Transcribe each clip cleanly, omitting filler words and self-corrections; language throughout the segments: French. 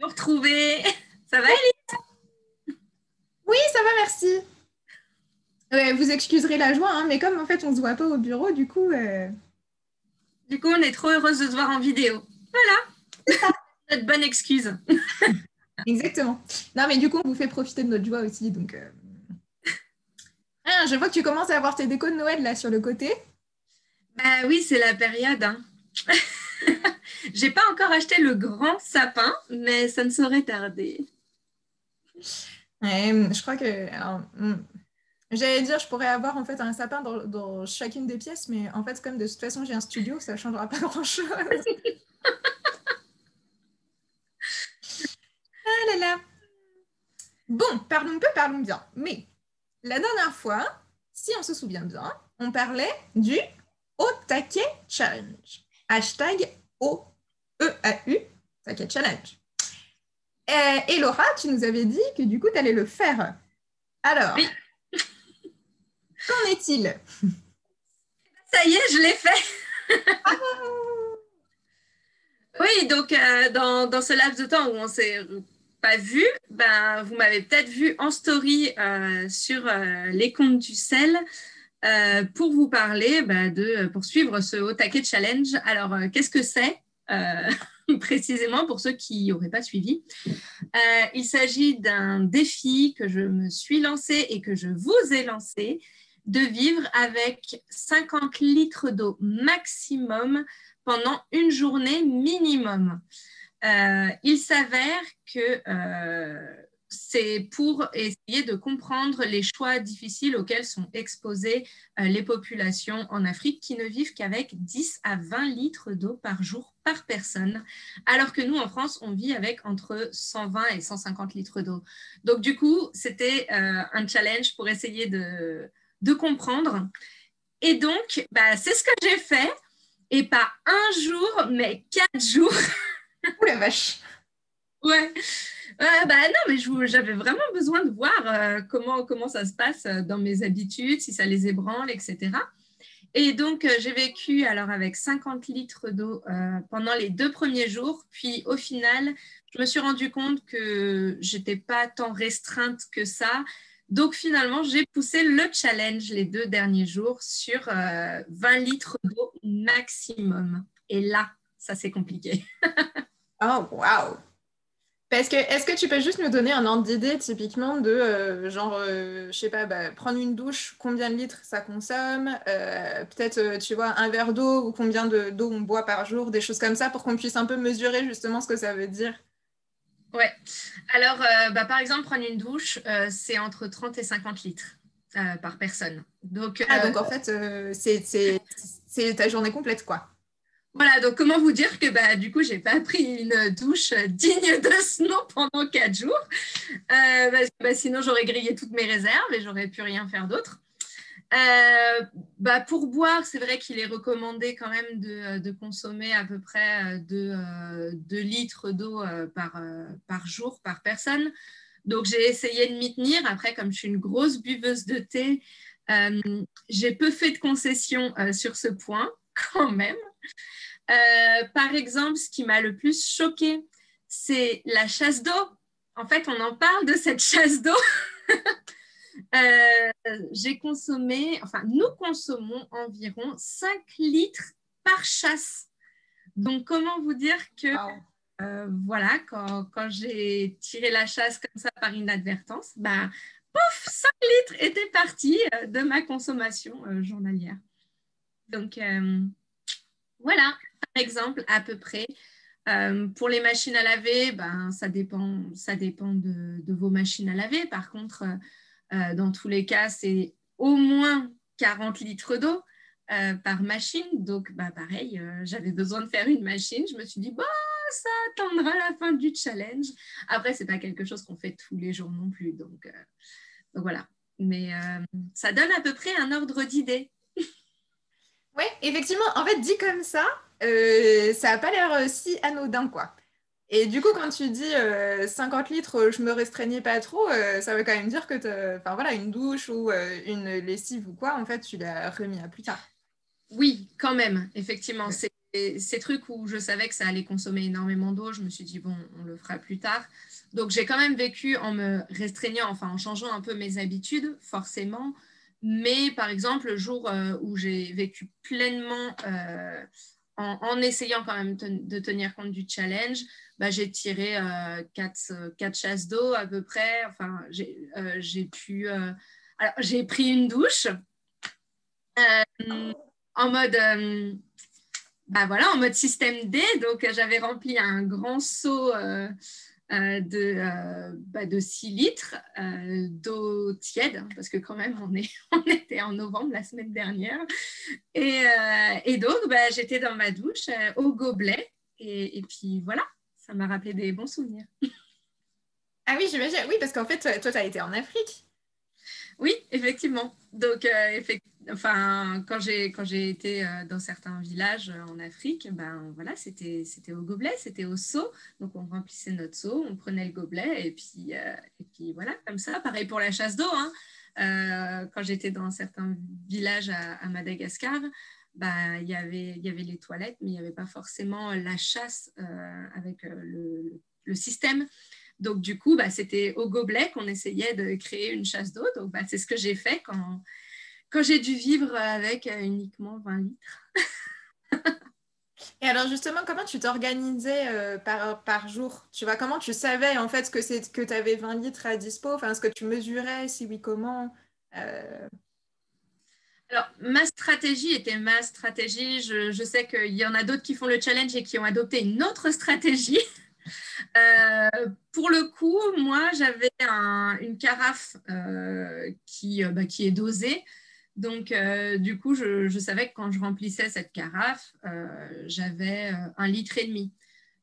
vous retrouver. Ça va, Ellie? Oui, ça va, merci. Ouais, vous excuserez la joie, hein, mais comme en fait on se voit pas au bureau, du coup, Du coup, on est trop heureuse de te voir en vidéo. c'est ça. Notre bonne excuse. Exactement. Non, mais du coup, on vous fait profiter de notre joie aussi. Donc, ah, je vois que tu commences à avoir tes décos de Noël là sur le côté. Bah oui, c'est la période. Hein. J'ai pas encore acheté le grand sapin, mais ça ne saurait tarder. Ouais, je crois que, alors, j'allais dire, je pourrais avoir en fait un sapin dans chacune des pièces, mais en fait, comme de toute façon j'ai un studio, ça changera pas grand-chose. Ah là là. Bon, parlons peu, parlons bien. Mais la dernière fois, si on se souvient bien, on parlait du Au Taquet Challenge. Hashtag OEAU Taquet Challenge. Et Laura, tu nous avais dit que du coup, tu allais le faire. Alors, Oui, qu'en est-il? ça y est, je l'ai fait. Oui, donc dans ce laps de temps où on s'est pas vu, ben, vous m'avez peut-être vu en story sur les comptes du sel pour vous parler de poursuivre ce Au Taquet Challenge. Alors, qu'est-ce que c'est précisément pour ceux qui n'auraient pas suivi? Il s'agit d'un défi que je me suis lancé et que je vous ai lancé de vivre avec 50 litres d'eau maximum pendant une journée minimum. Il s'avère que c'est pour essayer de comprendre les choix difficiles auxquels sont exposées les populations en Afrique qui ne vivent qu'avec 10 à 20 litres d'eau par jour par personne, alors que nous, en France, on vit avec entre 120 et 150 litres d'eau. Donc, du coup, c'était un challenge pour essayer de comprendre. Et donc, c'est ce que j'ai fait. Et pas un jour, mais 4 jours. Ouh la vache. Ouais. Non, mais j'avais vraiment besoin de voir comment ça se passe dans mes habitudes, si ça les ébranle, etc. Et donc, j'ai vécu alors avec 50 litres d'eau pendant les 2 premiers jours. Puis, au final, je me suis rendu compte que j'étais pas tant restreinte que ça. Donc, finalement, j'ai poussé le challenge les 2 derniers jours sur 20 litres d'eau maximum. Et là, ça, c'est compliqué. Oh, waouh. Parce que, est-ce que tu peux juste nous donner un ordre d'idée typiquement de genre, je sais pas, prendre une douche, combien de litres ça consomme, peut-être, tu vois, un verre d'eau ou combien d'eau on boit par jour, des choses comme ça pour qu'on puisse un peu mesurer justement ce que ça veut dire. Ouais. Alors, par exemple, prendre une douche, c'est entre 30 et 50 litres par personne. Donc, Ah, donc en fait, c'est ta journée complète, quoi. voilà. Donc, comment vous dire que du coup, j'ai pas pris une douche digne de ce nom pendant 4 jours, parce que sinon j'aurais grillé toutes mes réserves et j'aurais pu rien faire d'autre. Pour boire, c'est vrai qu'il est recommandé quand même de consommer à peu près 2 litres d'eau par jour, par personne. Donc, j'ai essayé de m'y tenir. Après, comme je suis une grosse buveuse de thé, euh, j'ai peu fait de concessions sur ce point, quand même. Par exemple, ce qui m'a le plus choqué, c'est la chasse d'eau. En fait, on en parle de cette chasse d'eau. J'ai consommé, enfin, nous consommons environ 5 litres par chasse. Donc, comment vous dire que, Waouh. voilà, quand j'ai tiré la chasse comme ça par inadvertance, pouf, 5 litres étaient partis de ma consommation journalière. Donc, voilà, par exemple, à peu près. Pour les machines à laver, ça dépend de vos machines à laver. Par contre, dans tous les cas, c'est au moins 40 litres d'eau par machine. Donc, pareil, j'avais besoin de faire une machine. Je me suis dit, ça attendra la fin du challenge. Après, ce n'est pas quelque chose qu'on fait tous les jours non plus. Donc voilà. Mais ça donne à peu près un ordre d'idée. Ouais, effectivement, en fait, dit comme ça n'a pas l'air si anodin, quoi. Et du coup, quand tu dis 50 litres, je me restreignais pas trop, ça veut quand même dire que enfin, voilà, une douche ou une lessive ou quoi, en fait, tu l'as remis à plus tard. Oui, quand même, effectivement. ces trucs où je savais que ça allait consommer énormément d'eau, je me suis dit, bon, on le fera plus tard. Donc, j'ai quand même vécu en me restreignant, enfin, en changeant un peu mes habitudes, forcément. Mais, par exemple, le jour où j'ai vécu pleinement en essayant quand même de tenir compte du challenge, bah, j'ai tiré 4 chasses d'eau à peu près. Enfin, j'ai pu... alors, j'ai pris une douche en mode... bah voilà, en mode système D. Donc, j'avais rempli un grand seau de 6 litres d'eau tiède, hein, parce que quand même, on était en novembre la semaine dernière. Et donc, bah, j'étais dans ma douche au gobelet. Et puis voilà, ça m'a rappelé des bons souvenirs. Ah oui, j'imagine. Oui, parce qu'en fait, toi, tu as été en Afrique. Oui, effectivement. Donc, enfin, quand j'ai été dans certains villages en Afrique, ben voilà, c'était au gobelet, c'était au seau. Donc, on remplissait notre seau, on prenait le gobelet et puis voilà, comme ça. Pareil pour la chasse d'eau. Hein. Quand j'étais dans certains villages à Madagascar, bah, il y avait les toilettes, mais il n'y avait pas forcément la chasse avec le système. Donc, du coup, bah, c'était au gobelet qu'on essayait de créer une chasse d'eau. Donc, bah, c'est ce que j'ai fait quand j'ai dû vivre avec uniquement 20 litres. Et alors justement, comment tu t'organisais par jour? Tu vois, comment tu savais en fait que tu avais 20 litres à dispo? Enfin, est-ce que tu mesurais? Si oui, comment? Euh, Alors, ma stratégie était ma stratégie. Je sais qu'il y en a d'autres qui font le challenge et qui ont adopté une autre stratégie. Pour le coup, moi, j'avais une carafe qui est dosée. Donc, du coup, je savais que quand je remplissais cette carafe, j'avais 1,5 litre.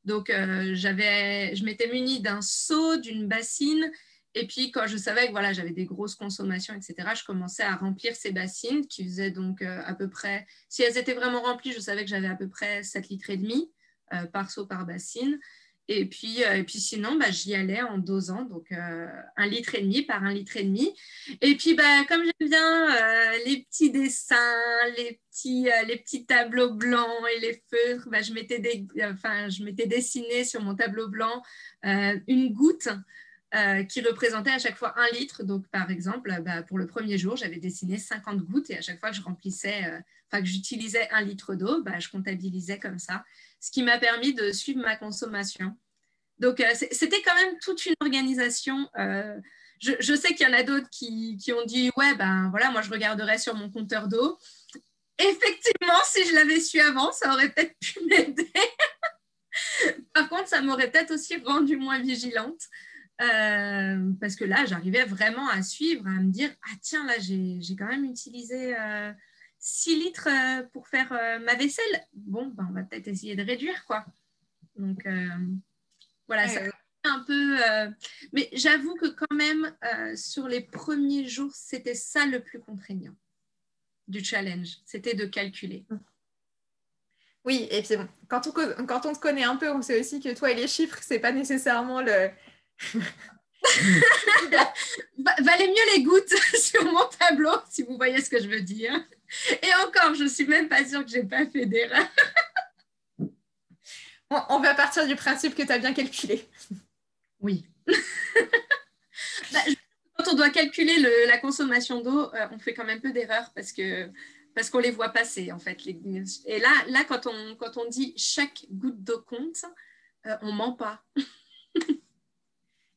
Donc, je m'étais munie d'un seau, d'une bassine. Et puis, quand je savais que voilà, j'avais des grosses consommations, etc., je commençais à remplir ces bassines qui faisaient donc à peu près, si elles étaient vraiment remplies, je savais que j'avais à peu près 7,5 litres par seau, par bassine. Et puis sinon, bah, j'y allais en dosant, donc 1,5 litre par 1,5 litre. Et puis, bah, comme j'aime bien les petits dessins, les petits tableaux blancs et les feutres, bah, je m'étais dessiné sur mon tableau blanc une goutte qui représentait à chaque fois 1 litre. Donc, par exemple, bah, pour le premier jour, j'avais dessiné 50 gouttes et à chaque fois que je remplissais, que j'utilisais 1 litre d'eau, bah, je comptabilisais comme ça, ce qui m'a permis de suivre ma consommation. Donc, c'était quand même toute une organisation. Je sais qu'il y en a d'autres qui ont dit, ouais, ben voilà, moi, je regarderai sur mon compteur d'eau. Effectivement, si je l'avais su avant, ça aurait peut-être pu m'aider. Par contre, ça m'aurait peut-être aussi rendue moins vigilante. Parce que là, j'arrivais vraiment à suivre, à me dire, ah tiens, là, j'ai quand même utilisé 6 litres pour faire ma vaisselle. Bon, ben, on va peut-être essayer de réduire, quoi. Donc, voilà, ça ouais, un peu. Mais j'avoue que quand même, sur les premiers jours, c'était ça le plus contraignant du challenge, c'était de calculer. oui, et puis bon, quand on te connaît un peu, on sait aussi que toi et les chiffres, c'est pas nécessairement le. Valait mieux les gouttes sur mon tableau, si vous voyez ce que je veux dire. Et encore, je suis même pas sûre que j'ai pas fait d'erreur. On va partir du principe que tu as bien calculé. Oui. Bah, quand on doit calculer la consommation d'eau, on fait quand même peu d'erreurs parce qu'on les voit passer en fait. Et là quand on dit chaque goutte d'eau compte, on ment pas.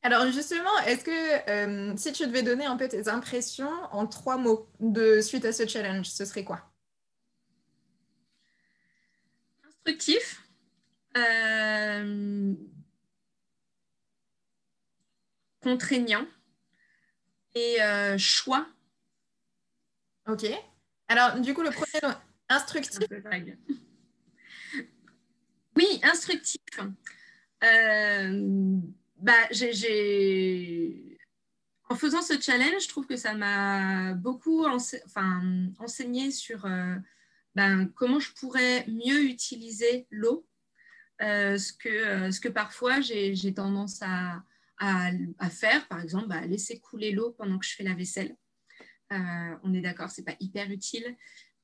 Alors justement, est-ce que si tu devais donner un peu tes impressions en 3 mots suite à ce challenge, ce serait quoi? Instructif, euh, contraignant et choix. Ok. Alors du coup, le premier, donc, C'est un instructif. peu vague. Oui, instructif. Euh, en faisant ce challenge, je trouve que ça m'a beaucoup enseigné sur comment je pourrais mieux utiliser l'eau, ce que parfois j'ai tendance à faire, par exemple, laisser couler l'eau pendant que je fais la vaisselle. On est d'accord, c'est pas hyper utile.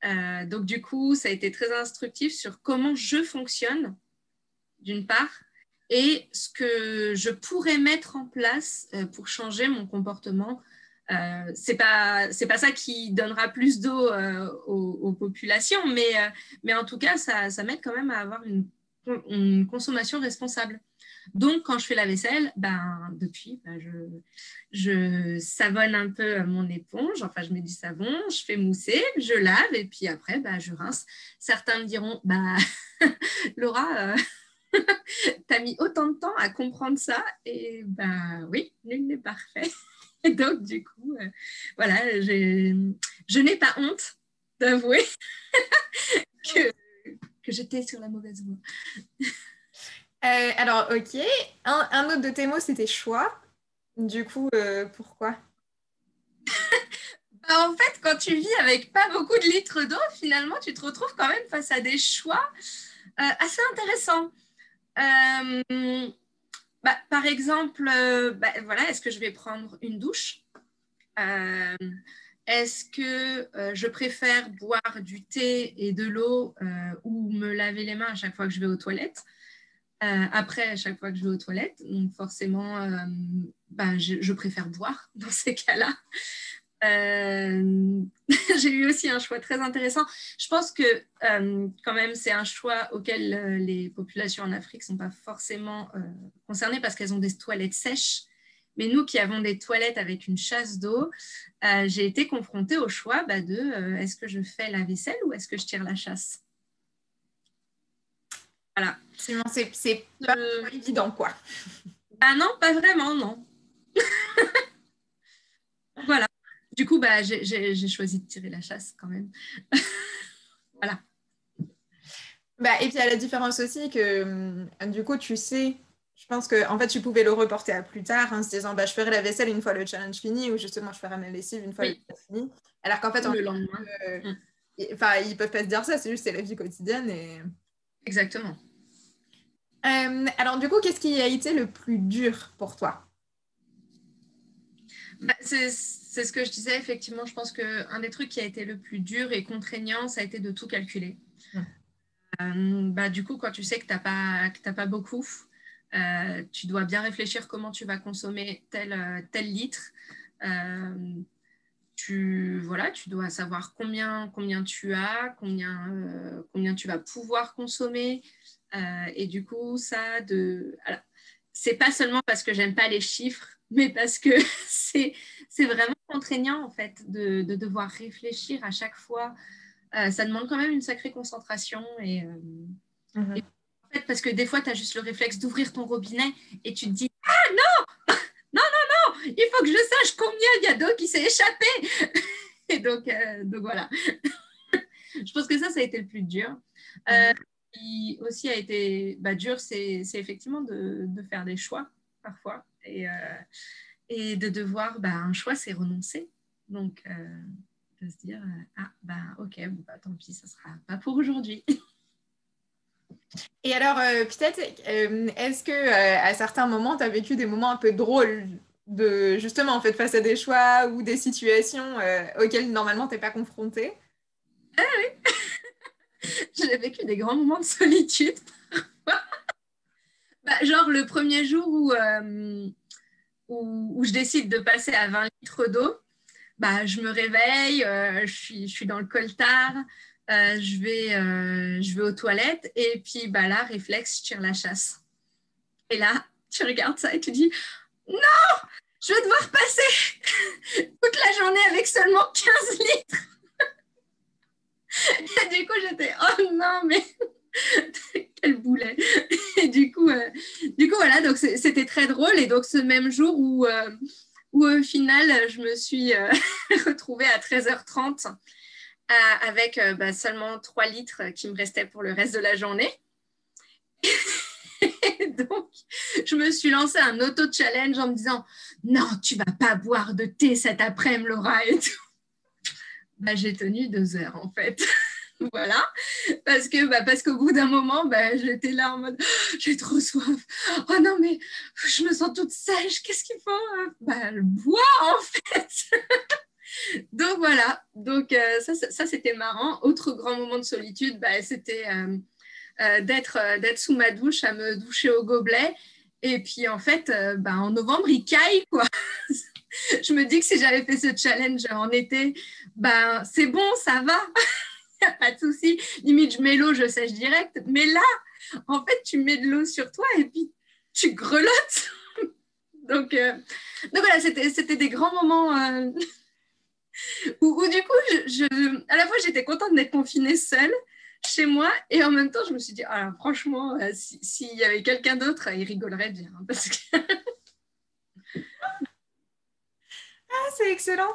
Donc, du coup, ça a été très instructif sur comment je fonctionne, d'une part, et ce que je pourrais mettre en place pour changer mon comportement. C'est pas ça qui donnera plus d'eau aux populations, mais en tout cas, ça m'aide quand même à avoir une consommation responsable. Donc, quand je fais la vaisselle, je savonne un peu mon éponge, enfin, je mets du savon, je fais mousser, je lave et puis après, je rince. Certains me diront, Laura, t'as mis autant de temps à comprendre ça et oui, nul n'est parfait. Et donc, du coup, voilà, je n'ai pas honte d'avouer que, que j'étais sur la mauvaise voie. Alors, ok. Un autre de tes mots, c'était choix. Du coup, pourquoi? En fait, quand tu vis avec pas beaucoup de litres d'eau, finalement, tu te retrouves quand même face à des choix assez intéressants. Par exemple, voilà, est-ce que je vais prendre une douche? Est-ce que je préfère boire du thé et de l'eau ou me laver les mains à chaque fois que je vais aux toilettes? Après, à chaque fois que je vais aux toilettes, donc forcément, je préfère boire dans ces cas-là. J'ai eu aussi un choix très intéressant. Je pense que quand même, c'est un choix auquel les populations en Afrique ne sont pas forcément concernées parce qu'elles ont des toilettes sèches. Mais nous qui avons des toilettes avec une chasse d'eau, j'ai été confrontée au choix de est-ce que je fais la vaisselle ou est-ce que je tire la chasse? Voilà. C'est pas évident, quoi. Non, pas vraiment, non. Voilà. Du coup, j'ai choisi de tirer la chasse quand même. Voilà. Et puis, il y a la différence aussi que, du coup, tu sais, je pense que en fait, tu pouvais le reporter à plus tard en se disant, je ferai la vaisselle une fois le challenge fini ou justement, je ferai ma lessive une fois le challenge fini. Alors qu'en fait, le lendemain. Ils peuvent pas se dire ça, c'est la vie quotidienne. Exactement. Alors, du coup, qu'est-ce qui a été le plus dur pour toi? C'est ce que je disais, effectivement. Je pense qu'un des trucs qui a été le plus dur et contraignant, ça a été de tout calculer. Du coup, quand tu sais que tu n'as pas beaucoup, tu dois bien réfléchir comment tu vas consommer tel litre. Tu dois savoir combien tu as, combien tu vas pouvoir consommer. Et du coup, c'est pas seulement parce que j'aime pas les chiffres, mais parce que c'est vraiment contraignant en fait de devoir réfléchir à chaque fois. Ça demande quand même une sacrée concentration et en fait, parce que des fois, tu as juste le réflexe d'ouvrir ton robinet et tu te dis ah non, non, non, non, il faut que je sache combien il y a d'eau qui s'est échappée. Et donc voilà. Je pense que ça a été le plus dur. Qui aussi a été dur, c'est effectivement de faire des choix parfois et de devoir, un choix, c'est renoncer. Donc, de se dire, ok, tant pis, ça sera pas pour aujourd'hui. Et alors, peut-être, est-ce que à certains moments, tu as vécu des moments un peu drôles de justement en fait face à des choix ou des situations auxquelles normalement t'es pas confronté? Ah oui, j'ai vécu des grands moments de solitude. Genre le premier jour où je décide de passer à 20 litres d'eau, je me réveille, je suis dans le coltard, je vais aux toilettes et puis là, réflexe, je tire la chasse. Et là, tu regardes ça et tu dis non, je vais devoir passer toute la journée avec seulement 15 litres. Et du coup, j'étais oh non, mais quel boulet. Et du coup, voilà, donc c'était très drôle. Et donc, ce même jour où au final, je me suis retrouvée à 13h30 avec seulement 3 litres qui me restaient pour le reste de la journée. Et donc, je me suis lancée un auto-challenge en me disant non, tu vas pas boire de thé cet après-midi, Laura. Et tout. J'ai tenu 2 heures en fait. Voilà, parce qu'au bout d'un moment, j'étais là en mode j'ai trop soif. Oh non, mais je me sens toute sèche. Qu'est-ce qu'il faut? Le bois en fait. Donc voilà, donc ça c'était marrant. Autre grand moment de solitude, c'était d'être sous ma douche, à me doucher au gobelet. Et puis en fait, en novembre, il caille, quoi. Je me dis que si j'avais fait ce challenge en été, c'est bon, ça va, y a pas de souci. Limite, je mets l'eau, je sèche direct. Mais là, en fait, tu mets de l'eau sur toi et puis tu grelottes. Donc voilà, c'était des grands moments où du coup, à la fois, j'étais contente d'être confinée seule chez moi et en même temps, je me suis dit, ah, franchement, s'il y avait quelqu'un d'autre, il rigolerait bien. Parce que... Ah, c'est excellent.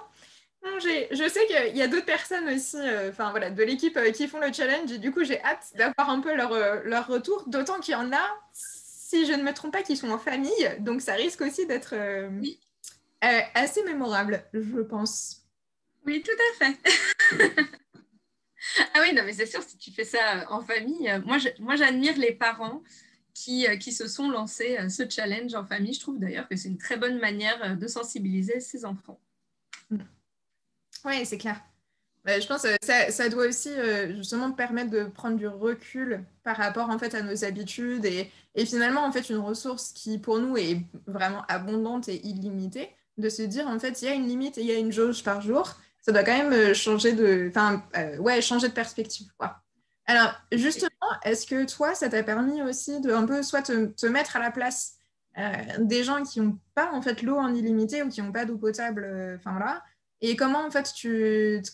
Non, je sais qu'il y a d'autres personnes aussi, enfin voilà, de l'équipe qui font le challenge et du coup j'ai hâte d'avoir un peu leur retour, d'autant qu'il y en a, si je ne me trompe pas, qui sont en famille, donc ça risque aussi d'être Oui, assez mémorable, je pense. oui, tout à fait. Ah oui, non, mais c'est sûr, si tu fais ça en famille, moi j'admire les parents qui se sont lancés ce challenge en famille. Je trouve d'ailleurs que c'est une très bonne manière de sensibiliser ses enfants. Oui, c'est clair. Je pense que ça doit aussi justement permettre de prendre du recul par rapport en fait à nos habitudes et finalement en fait une ressource qui pour nous est vraiment abondante et illimitée, de se dire en fait il y a une limite et il y a une jauge par jour, ça doit quand même changer de perspective quoi. Alors justement, est-ce que toi ça t'a permis aussi de un peu soit te mettre à la place des gens qui n'ont pas en fait l'eau en illimité ou qui n'ont pas d'eau potable, enfin voilà. Et comment, en fait,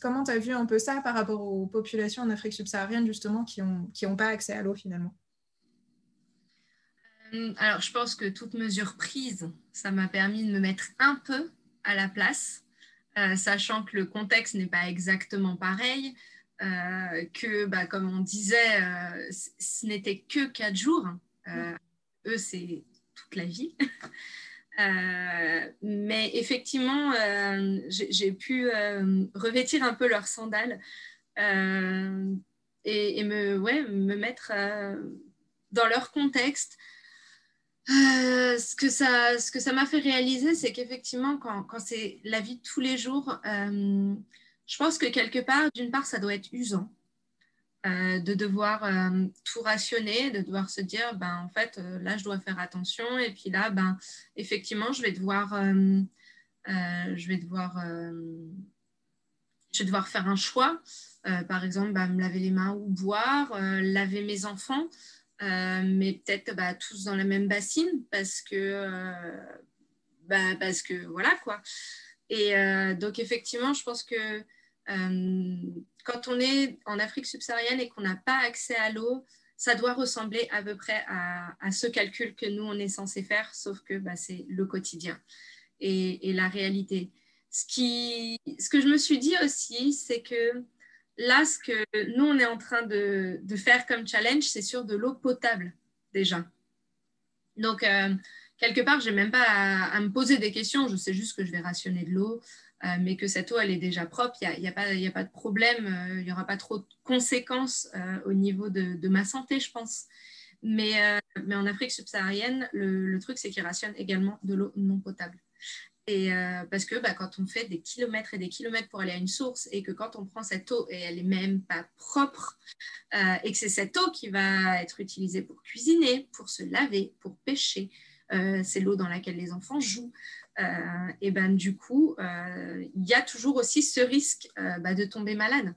comment tu as vu un peu ça par rapport aux populations en Afrique subsaharienne, justement, qui ont pas accès à l'eau, finalement? Alors, je pense que toute mesure prise, ça m'a permis de me mettre un peu à la place, sachant que le contexte n'est pas exactement pareil, que, comme on disait, ce n'était que 4 jours. Eux, c'est toute la vie. Mais effectivement, j'ai pu revêtir un peu leurs sandales et me mettre dans leur contexte. Ce que ça m'a fait réaliser, c'est qu'effectivement, quand c'est la vie de tous les jours, je pense que quelque part, d'une part, ça doit être usant de devoir tout rationner, de devoir se dire, en fait, là, je dois faire attention. Et puis là, effectivement, je vais devoir, je vais devoir faire un choix. Par exemple, me laver les mains ou boire, laver mes enfants, mais peut-être tous dans la même bassine parce que voilà quoi. Et donc effectivement, je pense que quand on est en Afrique subsaharienne et qu'on n'a pas accès à l'eau, ça doit ressembler à peu près à ce calcul que nous, on est censé faire, sauf que c'est le quotidien et la réalité. Ce que je me suis dit aussi, c'est que là, ce que nous, on est en train de faire comme challenge, c'est sur de l'eau potable déjà. Donc, quelque part, je n'ai même pas à me poser des questions. Je sais juste que je vais rationner de l'eau, mais que cette eau, elle est déjà propre. Il n'y a pas de problème. Il n'y aura pas trop de conséquences au niveau de ma santé, je pense. Mais en Afrique subsaharienne, le truc, c'est qu'ils rationnent également de l'eau non potable. Et parce que quand on fait des kilomètres et des kilomètres pour aller à une source et que quand on prend cette eau et elle n'est même pas propre et que c'est cette eau qui va être utilisée pour cuisiner, pour se laver, pour pêcher, c'est l'eau dans laquelle les enfants jouent. Et du coup, il y a toujours aussi ce risque de tomber malade.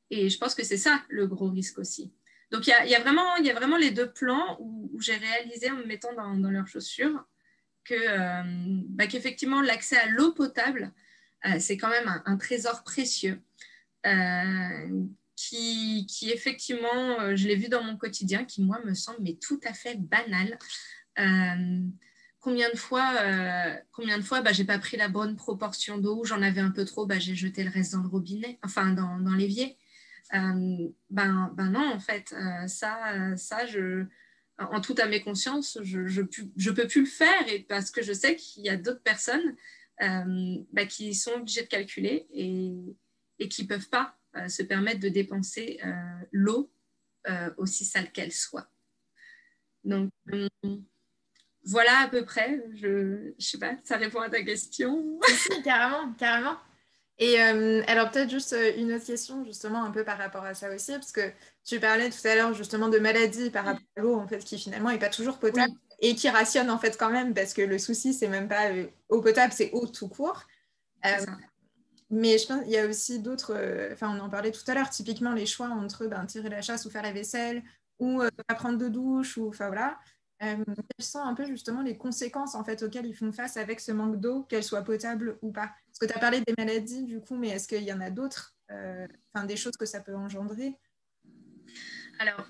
Et je pense que c'est ça le gros risque aussi. Donc il y a vraiment les deux plans où j'ai réalisé en me mettant dans leurs chaussures qu'effectivement l'accès à l'eau potable, c'est quand même un trésor précieux qui effectivement, je l'ai vu dans mon quotidien, qui moi me semble mais tout à fait banal. Combien de fois j'ai pas pris la bonne proportion d'eau, j'en avais un peu trop, j'ai jeté le reste dans le robinet, enfin dans l'évier. Non, en fait, en toute à mes consciences, je peux plus le faire et parce que je sais qu'il y a d'autres personnes qui sont obligées de calculer et qui peuvent pas se permettre de dépenser l'eau aussi sale qu'elle soit. Donc, voilà à peu près. Je sais pas, ça répond à ta question. Si, carrément, carrément. Et alors peut-être juste une autre question justement un peu par rapport à ça aussi, parce que tu parlais tout à l'heure justement de maladies par rapport à l'eau en fait qui finalement n'est pas toujours potable Oui, et qui rationne en fait quand même parce que le souci c'est même pas eau potable, c'est eau tout court. c'est Euh, ça. mais je pense qu'il y a aussi d'autres, enfin on en parlait tout à l'heure, typiquement les choix entre tirer la chasse ou faire la vaisselle ou ne pas prendre de douche ou enfin voilà. Quelles sont un peu justement les conséquences en fait auxquelles ils font face avec ce manque d'eau, qu'elle soit potable ou pas? Parce que tu as parlé des maladies du coup, mais est-ce qu'il y en a d'autres, enfin des choses que ça peut engendrer? Alors,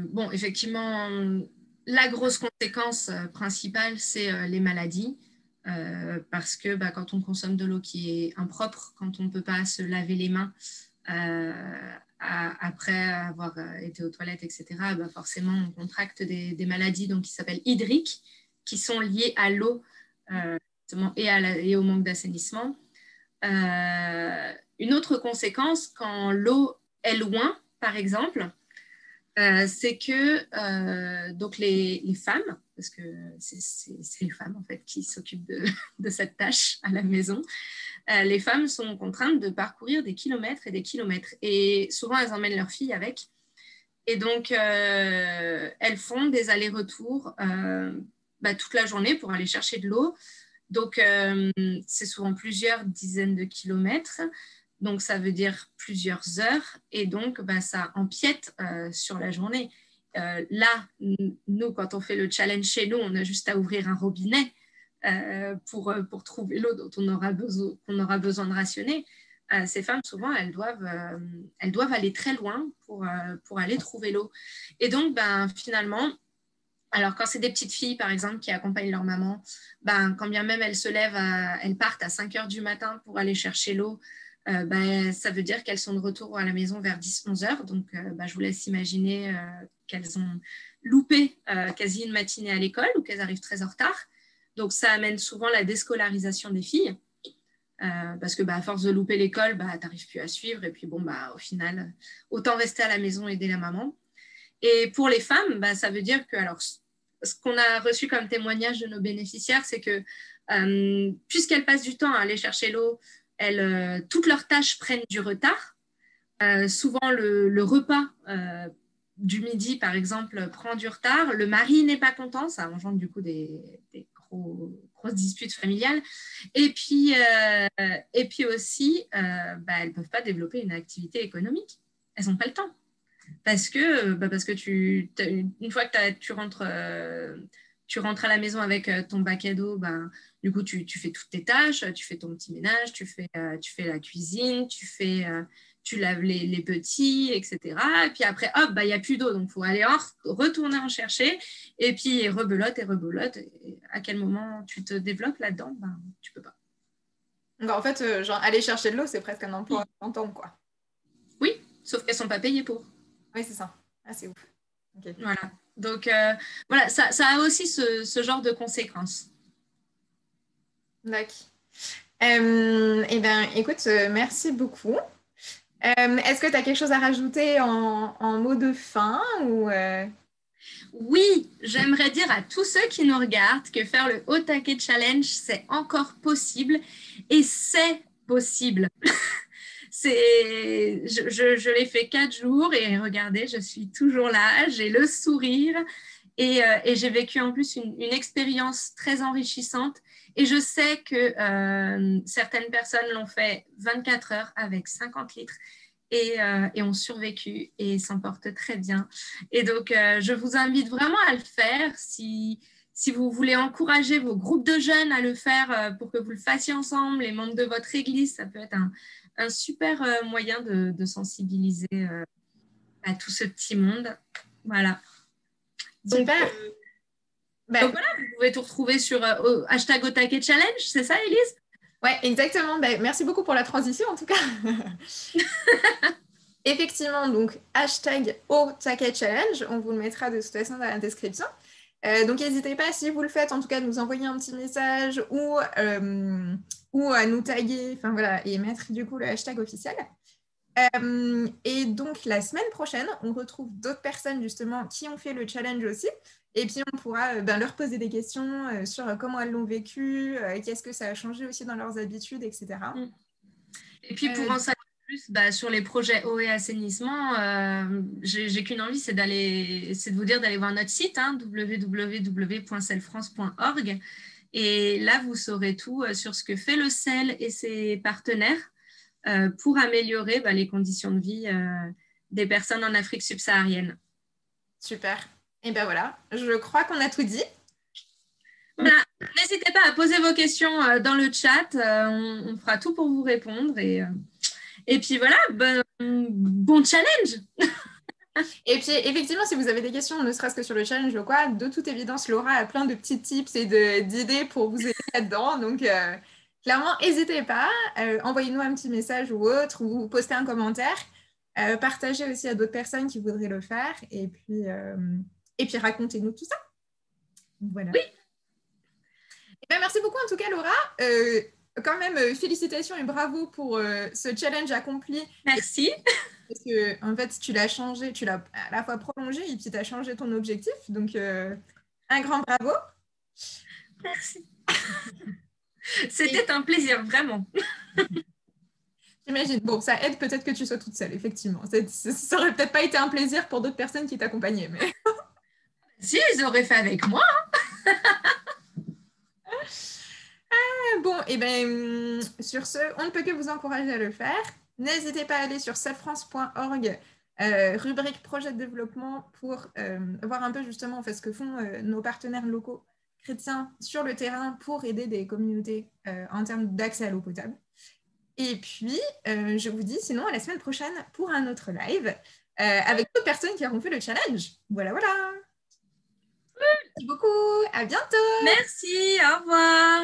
bon, effectivement, la grosse conséquence principale, c'est les maladies. Parce que quand on consomme de l'eau qui est impropre, quand on ne peut pas se laver les mains après avoir été aux toilettes, etc., forcément, on contracte des maladies donc, qui s'appellent hydriques, qui sont liées à l'eau et au manque d'assainissement. Une autre conséquence, quand l'eau est loin, par exemple, c'est que donc les femmes, parce que c'est les femmes en fait qui s'occupent de cette tâche à la maison, les femmes sont contraintes de parcourir des kilomètres et des kilomètres. Et souvent, elles emmènent leurs filles avec. Et donc, elles font des allers-retours toute la journée pour aller chercher de l'eau. Donc, c'est souvent plusieurs dizaines de kilomètres. Donc, ça veut dire plusieurs heures. Et donc, ça empiète sur la journée. Là, nous, quand on fait le challenge chez nous, on a juste à ouvrir un robinet pour trouver l'eau dont qu'on aura besoin de rationner. Ces femmes, souvent, elles doivent aller très loin pour aller trouver l'eau. Et donc, finalement, alors, quand c'est des petites filles, par exemple, qui accompagnent leur maman, quand bien même elles se lèvent, elles partent à 5 heures du matin pour aller chercher l'eau, ça veut dire qu'elles sont de retour à la maison vers 10-11 heures. Donc, je vous laisse imaginer qu'elles ont loupé quasi une matinée à l'école ou qu'elles arrivent très en retard. Donc, ça amène souvent la déscolarisation des filles. Parce que à force de louper l'école, tu n'arrives plus à suivre. Et puis, au final, autant rester à la maison et aider la maman. Et pour les femmes, ça veut dire que, alors, ce qu'on a reçu comme témoignage de nos bénéficiaires, c'est que puisqu'elles passent du temps à aller chercher l'eau, toutes leurs tâches prennent du retard. Souvent, le repas du midi, par exemple, prend du retard. Le mari n'est pas content, ça engendre du coup des grosses disputes familiales. Et puis aussi, elles ne peuvent pas développer une activité économique. Elles n'ont pas le temps. Parce que une fois que tu rentres à la maison avec ton bac à dos, du coup, tu fais toutes tes tâches, tu fais ton petit ménage, tu fais la cuisine, tu laves les petits, etc. Et puis après, hop, il n'y a plus d'eau, donc il faut aller retourner en chercher. Et puis, rebelote et rebelote. Et à quel moment tu te développes là-dedans, tu peux pas. Donc en fait, aller chercher de l'eau, c'est presque un emploi en temps, quoi. Oui, sauf qu'elles ne sont pas payées pour. Oui, c'est ça. Ah, c'est ouf. Ok. Voilà. Donc, voilà, ça a aussi ce genre de conséquences. D'accord. Eh bien, écoute, merci beaucoup. Est-ce que tu as quelque chose à rajouter en mot de fin ou Oui, j'aimerais dire à tous ceux qui nous regardent que faire le Otake Challenge, c'est encore possible et c'est possible. Je l'ai fait 4 jours et regardez, je suis toujours là, j'ai le sourire et j'ai vécu en plus une expérience très enrichissante. Et je sais que certaines personnes l'ont fait 24 heures avec 50 litres et ont survécu et s'en portent très bien. Et donc, je vous invite vraiment à le faire si vous voulez encourager vos groupes de jeunes à le faire pour que vous le fassiez ensemble, les membres de votre église, ça peut être un super moyen de sensibiliser à tout ce petit monde. Voilà. Donc, super? donc voilà, vous pouvez tout retrouver sur #Otake Challenge, c'est ça, Elise? Ouais, exactement. Merci beaucoup pour la transition, en tout cas. Effectivement, donc, #OtakeChallenge, on vous le mettra de toute façon dans la description. Donc, n'hésitez pas, si vous le faites, en tout cas, de nous envoyer un petit message ou à nous taguer, enfin voilà, et mettre du coup le hashtag officiel. Et donc, la semaine prochaine, on retrouve d'autres personnes justement qui ont fait le challenge aussi. Et puis, on pourra leur poser des questions sur comment elles l'ont vécu, qu'est-ce que ça a changé aussi dans leurs habitudes, etc. Et puis pour en savoir plus sur les projets eau et assainissement, j'ai qu'une envie, c'est de vous dire d'aller voir notre site, www.selfrance.org. Et là, vous saurez tout sur ce que fait le SEL et ses partenaires pour améliorer les conditions de vie des personnes en Afrique subsaharienne. Super. Et ben voilà, je crois qu'on a tout dit. Voilà. N'hésitez pas à poser vos questions dans le chat. On fera tout pour vous répondre. Et puis voilà, bon challenge. Et puis effectivement, si vous avez des questions, ne serait-ce que sur le challenge ou quoi, de toute évidence, Laura a plein de petits tips et d'idées pour vous aider là-dedans. Donc clairement, n'hésitez pas. Envoyez-nous un petit message ou autre, ou postez un commentaire. Partagez aussi à d'autres personnes qui voudraient le faire. Et puis racontez-nous tout ça. Voilà. Oui. Et bien, merci beaucoup en tout cas, Laura. Quand même, félicitations et bravo pour ce challenge accompli. Merci. Parce que, en fait, tu l'as changé, tu l'as à la fois prolongé et puis tu as changé ton objectif. Donc, un grand bravo. Merci. C'était un plaisir, vraiment. J'imagine. Bon, ça aide peut-être que tu sois toute seule, effectivement. Ça aurait peut-être pas été un plaisir pour d'autres personnes qui t'accompagnaient. Mais... si, ils auraient fait avec moi. Bon, et bien, sur ce, on ne peut que vous encourager à le faire. N'hésitez pas à aller sur selfrance.org, rubrique projet de développement, pour voir un peu justement en fait, ce que font nos partenaires locaux chrétiens sur le terrain pour aider des communautés en termes d'accès à l'eau potable. Et puis, je vous dis sinon à la semaine prochaine pour un autre live avec d'autres personnes qui auront fait le challenge. Voilà, voilà. Merci beaucoup. À bientôt. Merci. Au revoir.